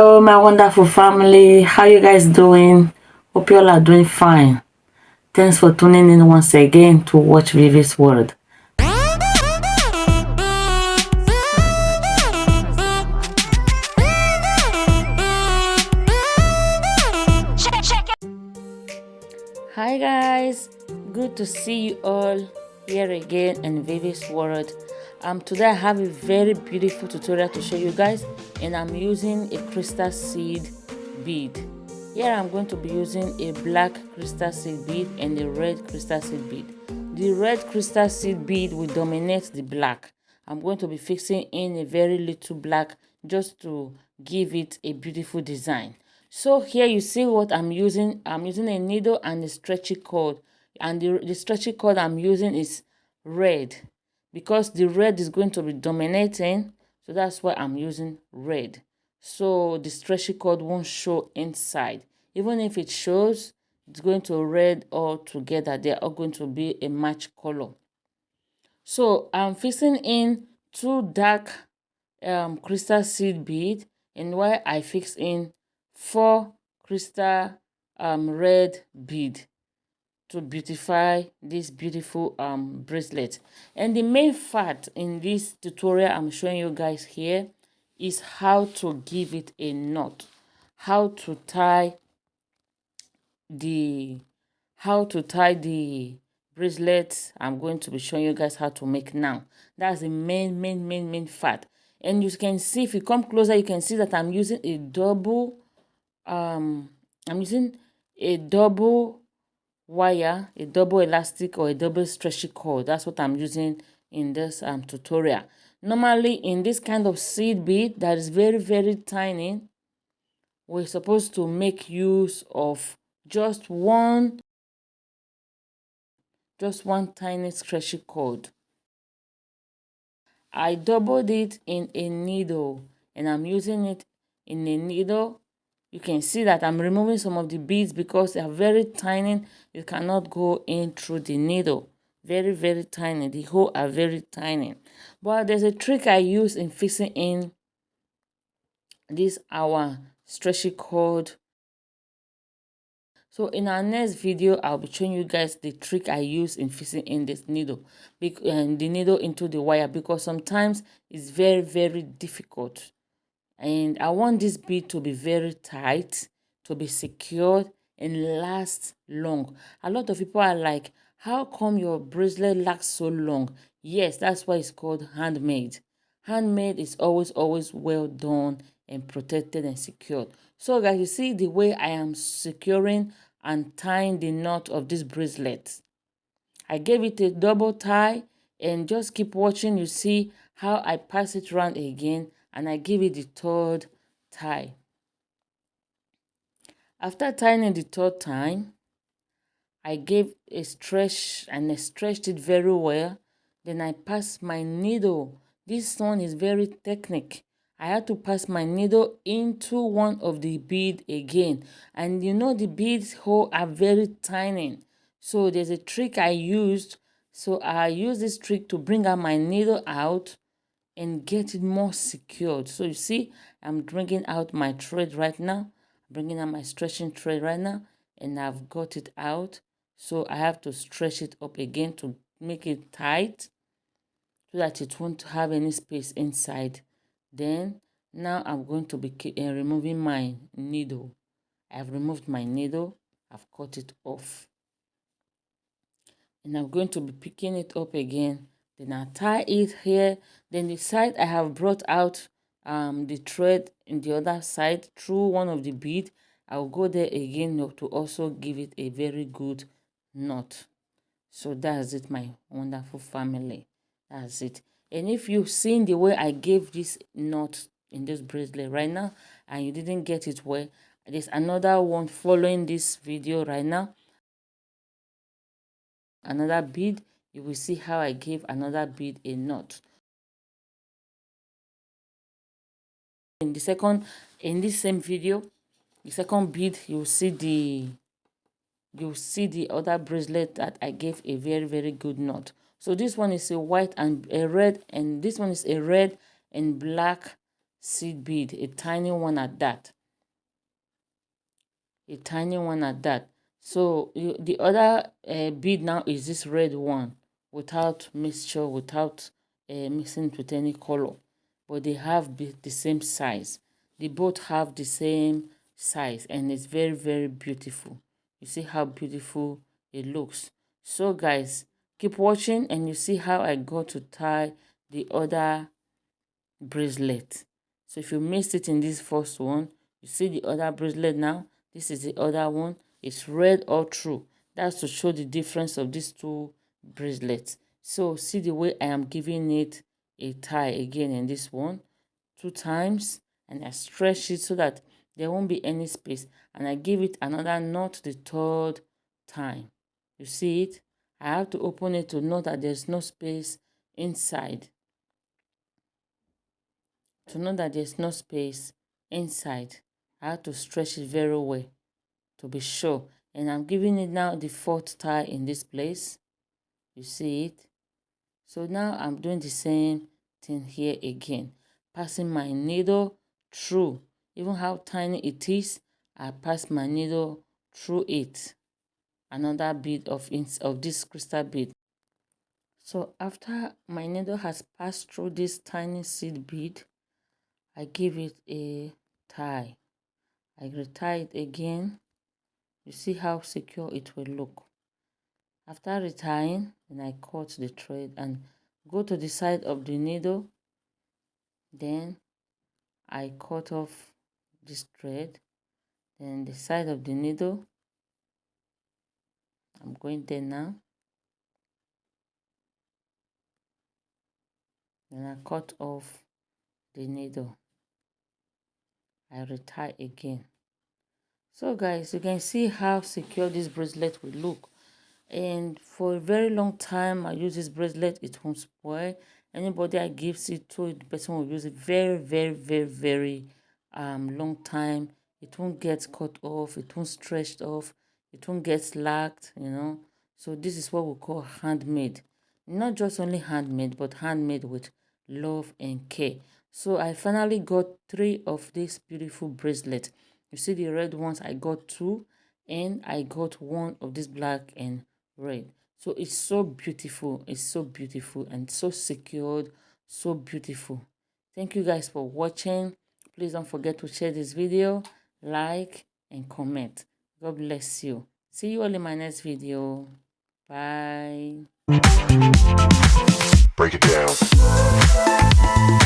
Hello, my wonderful family. How you guys doing? Hope you all are doing fine. Thanks for tuning in once again to watch Vivi's World. Hi guys, good to see you all here again in Vivi's World. Today I have a very beautiful tutorial to show you guys, and I'm using a crystal seed bead. Here I'm going to be using a black crystal seed bead and a red crystal seed bead. The red crystal seed bead will dominate the black. I'm going to be fixing in a very little black just to give it a beautiful design. So here you see what I'm using. I'm using a needle and a stretchy cord, and the stretchy cord I'm using is red because the red is going to be dominating, so that's why I'm using red. So the stretchy cord won't show inside. Even if it shows, it's going to red all together. They're all going to be a match color. So I'm fixing in two dark crystal seed bead, and while I fix in 4 crystal red bead to beautify this beautiful bracelet. And the main fact in this tutorial I'm showing you guys here is how to give it a knot, how to tie the bracelet. I'm going to be showing you guys how to make now. That's the main fact. And you can see, if you come closer, you can see that I'm using a double wire, a double elastic, or a double stretchy cord. That's what I'm using in this tutorial. Normally in this kind of seed bead that is very tiny, we're supposed to make use of just one tiny stretchy cord. I doubled it in a needle, and I'm using it in a needle. You can see that I'm removing some of the beads because they are very tiny. You cannot go in through the needle. Very tiny. The holes are very tiny. But there's a trick I use in fixing in this our stretchy cord. So in our next video, I'll be showing you guys the trick I use in fixing in this needle, and the needle into the wire, because sometimes it's very difficult. And I want this bead to be very tight, to be secured, and last long. A lot of people are like, how come your bracelet lasts so long? Yes, that's why it's called handmade. Handmade is always well done and protected and secured. So guys, you see the way I am securing and tying the knot of this bracelet. I gave it a double tie, and just keep watching. You see how I pass it around again, and I give it the third tie. After tying it the third time, I gave a stretch, and I stretched it very well. Then I passed my needle. This one is very technique. I had to pass my needle into one of the bead again, and you know the beads hole are very tiny. So there's a trick I used. So I use this trick to bring out my needle out and get it more secured. So you see, I'm bringing out my thread right now, bringing out my stretching thread right now, and I've got it out. So I have to stretch it up again to make it tight so that it won't have any space inside. Then now I'm going to be removing my needle. I've removed my needle, I've cut it off, and I'm going to be picking it up again. Then I tie it here. Then the side I have brought out the thread in the other side through one of the bead. I'll go there again to also give it a very good knot. So that's it, my wonderful family. That's it. And if you've seen the way I gave this knot in this bracelet right now and you didn't get it well, there's another one following this video right now. Another bead, you will see how I gave another bead a knot. In this same video, the second bead, you'll see the other bracelet that I gave a very good knot. So this one is a white and a red, and this one is a red and black seed bead, a tiny one at that. A tiny one at that. So the other bead now is this red one, without mixture, without mixing it with any color, but they have the same size. They both have the same size, and it's very, very beautiful. You see how beautiful it looks. So guys, keep watching and you see how I go to tie the other bracelet. So if you missed it in this first one, you see the other bracelet now. This is the other one. It's red all through. That's to show the difference of these two bracelets. So see the way I am giving it a tie again in this one, 2 times, and I stretch it so that there won't be any space, and I give it another knot the third time. You see it? I have to open it to know that there's no space inside, to know that there's no space inside. I have to stretch it very well to be sure. And I'm giving it now the fourth tie in this place. You see it? So now I'm doing the same thing here again, passing my needle through. Even how tiny it is, I pass my needle through it. Another bead of this crystal bead. So after my needle has passed through this tiny seed bead, I give it a tie. I retie it again. You see how secure it will look. After retying, then I cut the thread and go to the side of the needle. Then I cut off this thread. Then the side of the needle. I'm going there now. Then I cut off the needle. I retie again. So guys, you can see how secure this bracelet will look. And for a very long time I use this bracelet, it won't spoil. Anybody I gives it to, the person will use it very, very, very, very long time. It won't get cut off, it won't stretched off, it won't get slacked, you know. So this is what we call handmade. Not just only handmade, but handmade with love and care. So I finally got 3 of these beautiful bracelets. You see the red ones, I got 2, and I got 1 of this black and red. So it's so beautiful, it's so beautiful and so secured, so beautiful. Thank you guys for watching. Please don't forget to share this video, like and comment. God bless you. See you all in my next video. Bye. Break it down.